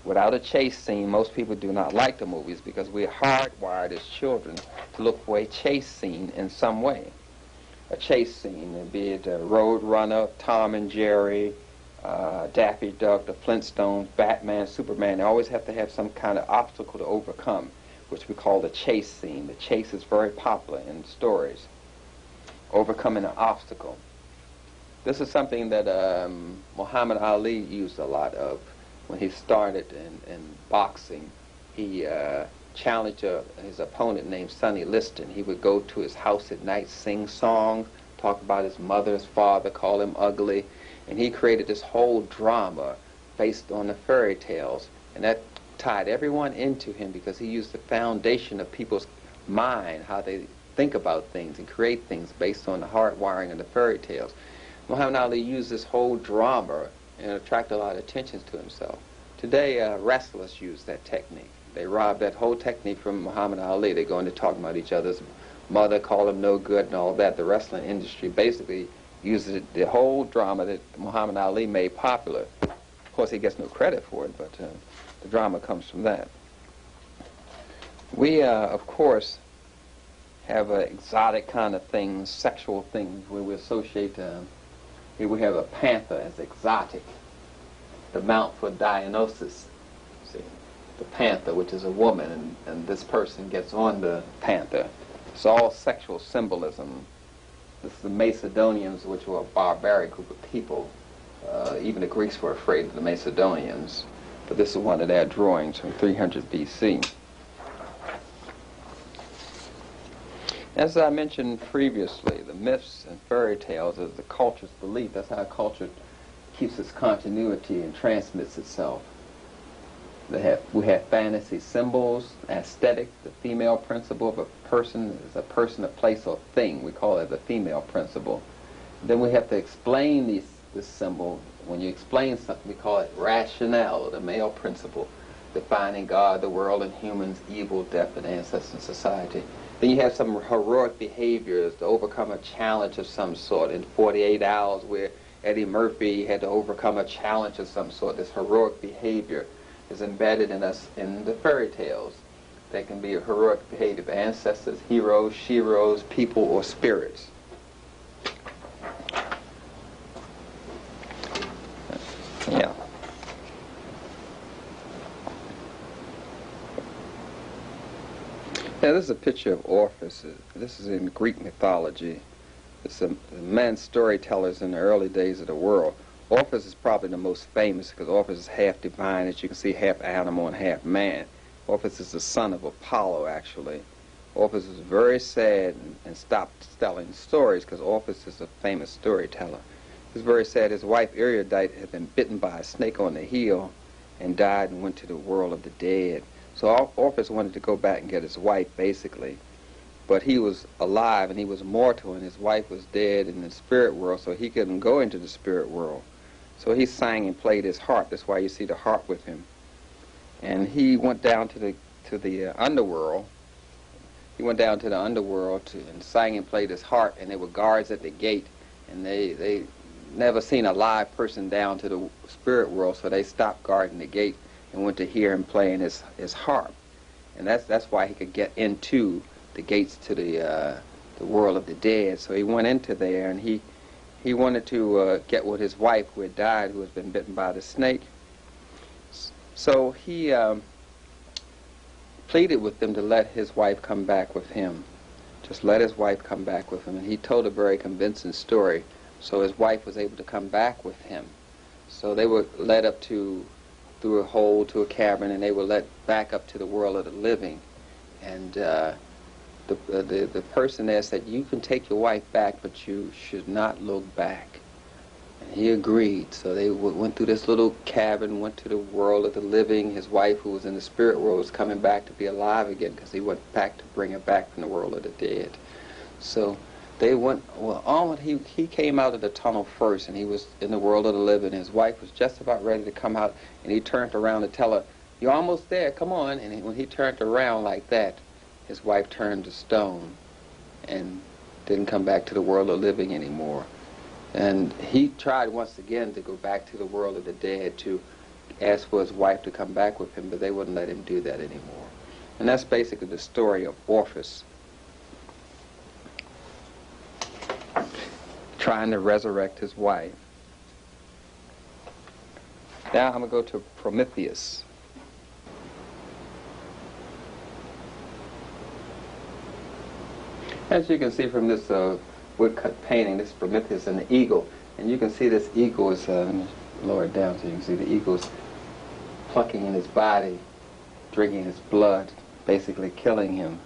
Without a chase scene, most people do not like the movies because we're hardwired as children to look for a chase scene in some way. A chase scene, be it Road Runner, Tom and Jerry, Daffy Duck, the Flintstones, Batman, Superman. They always have to have some kind of obstacle to overcome, which we call the chase scene. The chase is very popular in stories. Overcoming an obstacle. This is something that Muhammad Ali used a lot of when he started in boxing. He challenged his opponent named Sonny Liston. He would go to his house at night, sing songs, talk about his mother, his father, call him ugly, and he created this whole drama based on the fairy tales, and that tied everyone into him because he used the foundation of people's mind, how they think about things and create things based on the hardwiring of the fairy tales. Muhammad Ali used this whole drama and attracted a lot of attention to himself. Today, wrestlers use that technique. They rob that whole technique from Muhammad Ali. They go into talking about each other's mother, call him no good and all that. The wrestling industry basically uses the whole drama that Muhammad Ali made popular. Of course, he gets no credit for it, but the drama comes from that. We, of course, have exotic kind of things, sexual things, where we associate, here we have a panther as exotic. The mount for Dionysus, see, the panther, which is a woman, and this person gets on the panther. It's all sexual symbolism. This is the Macedonians, which were a barbaric group of people. Even the Greeks were afraid of the Macedonians. But this is one of their drawings from 300 BC. As I mentioned previously, the myths and fairy tales is the culture's belief. That's how a culture keeps its continuity and transmits itself. We have fantasy symbols, aesthetic, the female principle of a person is a person, a place, or thing. We call it the female principle. Then we have to explain this symbol. When you explain something, we call it rationale, or the male principle, defining God, the world, and humans, evil, death, and ancestors in society. Then you have some heroic behaviors to overcome a challenge of some sort. In 48 Hours, where Eddie Murphy had to overcome a challenge of some sort, this heroic behavior is embedded in us in the fairy tales. They can be a heroic behavior of ancestors, heroes, sheroes, people, or spirits. Yeah. Yeah, this is a picture of Orpheus. This is in Greek mythology. It's the man storytellers in the early days of the world. Orpheus is probably the most famous because Orpheus is half divine, as you can see, half animal and half man. Orpheus is the son of Apollo, actually. Orpheus was very sad and stopped telling stories because Orpheus is a famous storyteller. He was very sad. His wife Eurydice had been bitten by a snake on the heel and died and went to the world of the dead. So Orpheus wanted to go back and get his wife, basically. But he was alive and he was mortal, and his wife was dead in the spirit world, so he couldn't go into the spirit world. So he sang and played his harp. That's why you see the harp with him. And he went down to the underworld, he went down to the underworld and sang and played his harp, and there were guards at the gate, and they never seen a live person down to the spirit world, so they stopped guarding the gate and went to hear him playing his harp. And that's why he could get into the gates to the world of the dead. So he went into there, and he wanted to get with his wife who had died, who had been bitten by the snake. So he pleaded with them to let his wife come back with him. Just let his wife come back with him. And he told a very convincing story. So his wife was able to come back with him. So they were led up through a hole to a cavern, and they were led back up to the world of the living. And the person there said, "You can take your wife back, but you should not look back." And he agreed. So they went through this little cavern, went to the world of the living. His wife, who was in the spirit world, was coming back to be alive again, because he went back to bring her back from the world of the dead. So they went, he came out of the tunnel first, and he was in the world of the living. His wife was just about ready to come out, and he turned around to tell her, "You're almost there, come on." And when he turned around like that, his wife turned to stone and didn't come back to the world of living anymore. And he tried once again to go back to the world of the dead to ask for his wife to come back with him, but they wouldn't let him do that anymore. And that's basically the story of Orpheus trying to resurrect his wife. Now I'm going to go to Prometheus. As you can see from this woodcut painting, this is Prometheus and the eagle. And you can see this eagle is, let me lower it down so you can see the eagle's plucking in his body, drinking his blood, basically killing him.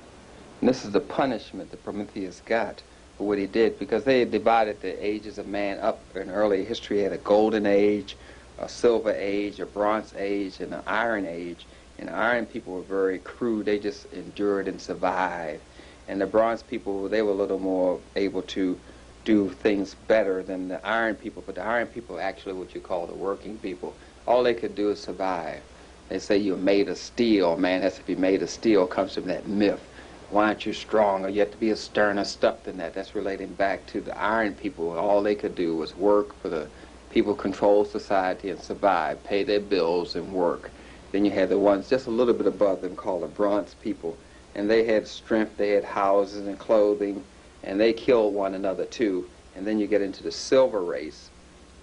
And this is the punishment that Prometheus got for what he did, because they had divided the ages of man up. In early history, had a golden age, a silver age, a bronze age, and an iron age. And the iron people were very crude. They just endured and survived. And the bronze people, they were a little more able to do things better than the iron people. But the iron people are actually what you call the working people. All they could do is survive. They say you're made of steel. Man has to be made of steel. Comes from that myth. Why aren't you stronger? You have to be a sterner stuff than that. That's relating back to the iron people. All they could do was work for the people who control society and survive, pay their bills and work. Then you had the ones just a little bit above them called the bronze people. And they had strength, they had houses and clothing, and they killed one another too. And then you get into the silver race,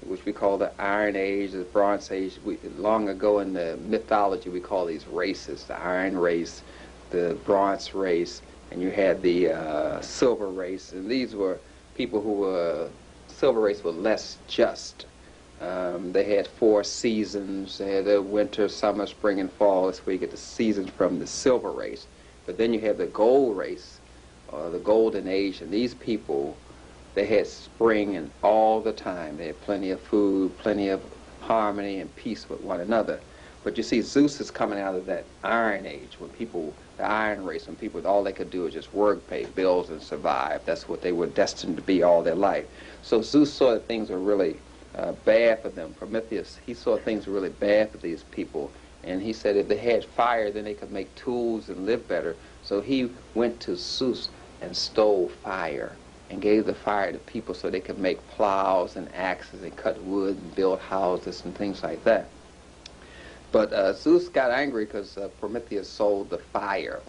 which we call the Iron Age, the Bronze Age. Long ago in the mythology, we call these races, the Iron Race, the Bronze Race, and you had the Silver Race. And these were people who were, Silver Race were less just. They had 4 seasons. They had the winter, summer, spring, and fall. That's where you get the seasons from, the Silver Race. But then you have the Gold Race, the Golden Age, and these people, they had spring and all the time. They had plenty of food, plenty of harmony and peace with one another. But you see, Zeus is coming out of that Iron Age, when people, the Iron Race, when people, all they could do was just work, pay bills, and survive. That's what they were destined to be all their life. So Zeus saw that things were really bad for them. Prometheus, he saw things were really bad for these people. And he said if they had fire, then they could make tools and live better. So he went to Zeus and stole fire and gave the fire to people so they could make plows and axes and cut wood and build houses and things like that. But Zeus got angry because Prometheus sold the fire.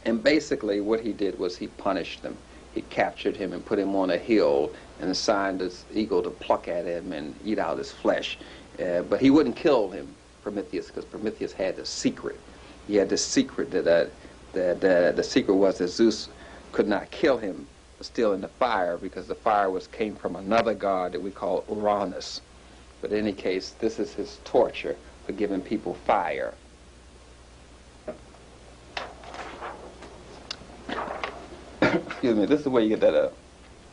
And basically what he did was he punished them. He captured him and put him on a hill and assigned this eagle to pluck at him and eat out his flesh. But he wouldn't kill him, Prometheus, because Prometheus had the secret. He had the secret that the secret was that Zeus could not kill him, but still in the fire, because the fire came from another god that we call Uranus. But in any case, this is his torture for giving people fire. Excuse me, this is where you get that up.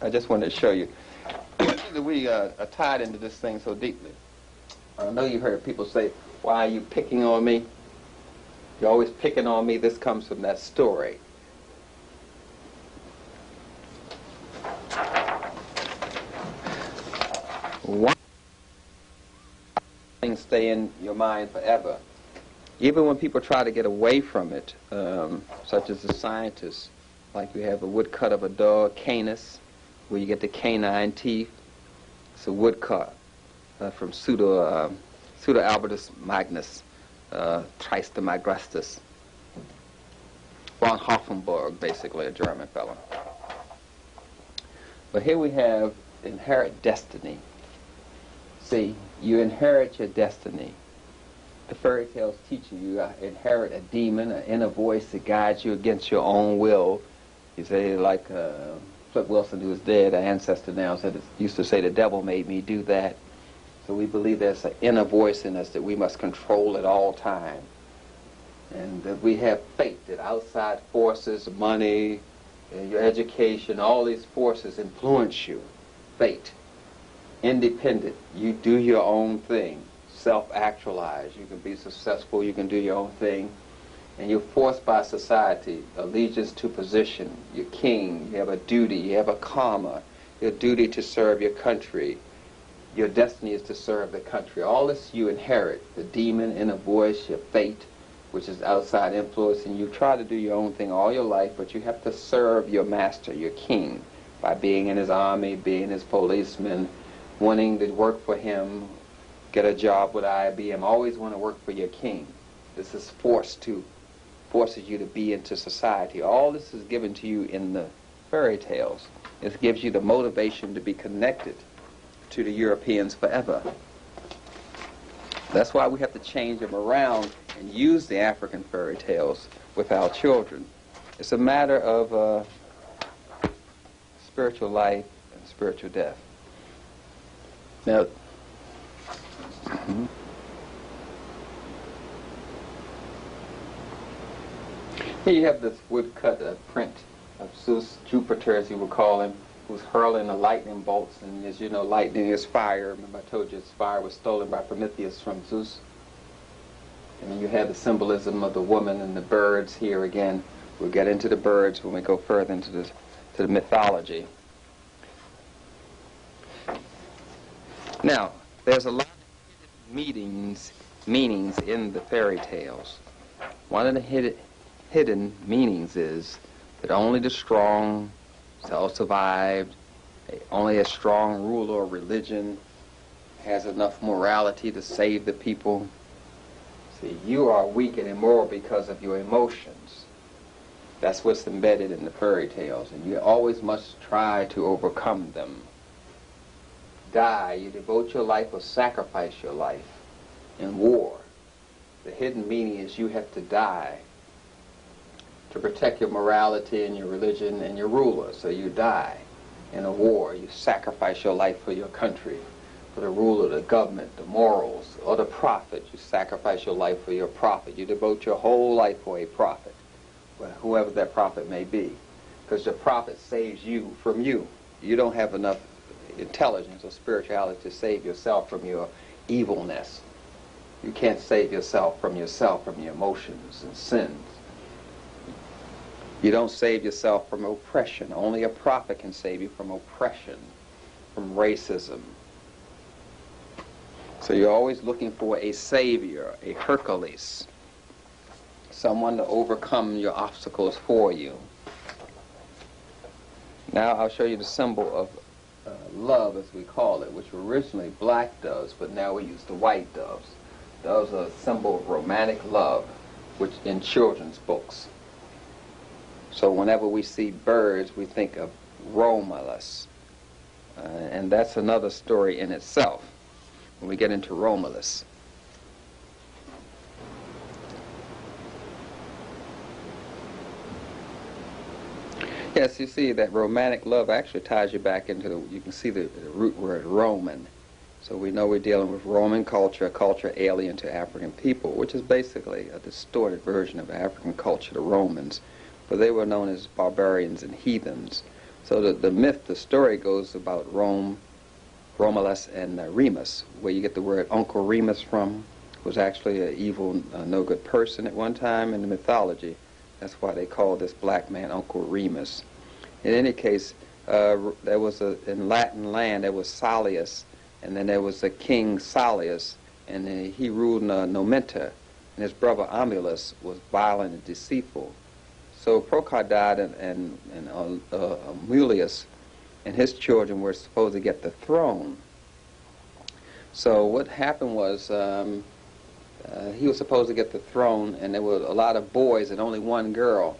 I just wanted to show you that we are tied into this thing so deeply. I know you heard people say, "Why are you picking on me? You're always picking on me." This comes from that story. One thing stay in your mind forever. Even when people try to get away from it, such as the scientists, like we have a woodcut of a dog, canis, where you get the canine teeth. It's a woodcut from Pseudo-Albertus Magnus, Tristomagrestus, von Hoffenburg, basically a German fellow. But here we have inherit destiny. See, you inherit your destiny. The fairy tales teach you inherit a demon, an inner voice that guides you against your own will. You say, like Flip Wilson, who is dead, an ancestor now, used to say, the devil made me do that. So we believe there's an inner voice in us that we must control at all times. And that we have faith that outside forces, money, your education, all these forces influence you. Fate. Independent. You do your own thing. Self-actualize. You can be successful. You can do your own thing. And you're forced by society. Allegiance to position. You're king. You have a duty. You have a karma. Your duty to serve your country. Your destiny is to serve the country. All this you inherit. The demon, inner voice, your fate, which is outside influence, and you try to do your own thing all your life, but you have to serve your master, your king, by being in his army, being his policeman, wanting to work for him, get a job with IBM, always want to work for your king. This is forces you to be into society. All this is given to you in the fairy tales. It gives you the motivation to be connected to the Europeans forever. That's why we have to change them around and use the African fairy tales with our children. It's a matter of spiritual life and spiritual death. Now, here you have this woodcut print of Zeus, Jupiter as you would call him, who's hurling the lightning bolts, and as you know, lightning is fire. Remember I told you his fire was stolen by Prometheus from Zeus. And then you have the symbolism of the woman and the birds here again. We'll get into the birds when we go further into the mythology. Now, there's a lot of meanings in the fairy tales. One of the hidden meanings is that only the strong self-survived, only a strong ruler or religion has enough morality to save the people. See, you are weak and immoral because of your emotions. That's what's embedded in the fairy tales, and you always must try to overcome them. Die, you devote your life or sacrifice your life in war. The hidden meaning is you have to die to protect your morality and your religion and your ruler. So you die in a war. You sacrifice your life for your country, for the ruler, the government, the morals, or the prophet. You sacrifice your life for your prophet. You devote your whole life for a prophet, whoever that prophet may be, because the prophet saves you from you. You don't have enough intelligence or spirituality to save yourself from your evilness. You can't save yourself, from your emotions and sins. You don't save yourself from oppression. Only a prophet can save you from oppression, from racism. So you're always looking for a savior, a Hercules, someone to overcome your obstacles for you. Now I'll show you the symbol of love, as we call it, which were originally black doves, but now we use the white doves. Doves are a symbol of romantic love, which in children's books. So whenever we see birds, we think of Romulus. And that's another story in itself when we get into Romulus. Yes, you see that romantic love actually ties you back into you can see the root word Roman. So we know we're dealing with Roman culture, a culture alien to African people, which is basically a distorted version of African culture, the Romans. But they were known as barbarians and heathens. So the myth, the story goes about Rome, Romulus, and Remus, where you get the word Uncle Remus from, was actually an evil, no good person at one time in the mythology. That's why they called this black man Uncle Remus. In any case, there was in Latin land, there was Salius, and then there was a king Salius, and he ruled Nomentor, and his brother Romulus was violent and deceitful. So Procar died, and Amulius and his children were supposed to get the throne. So what happened was he was supposed to get the throne, and there were a lot of boys and only one girl.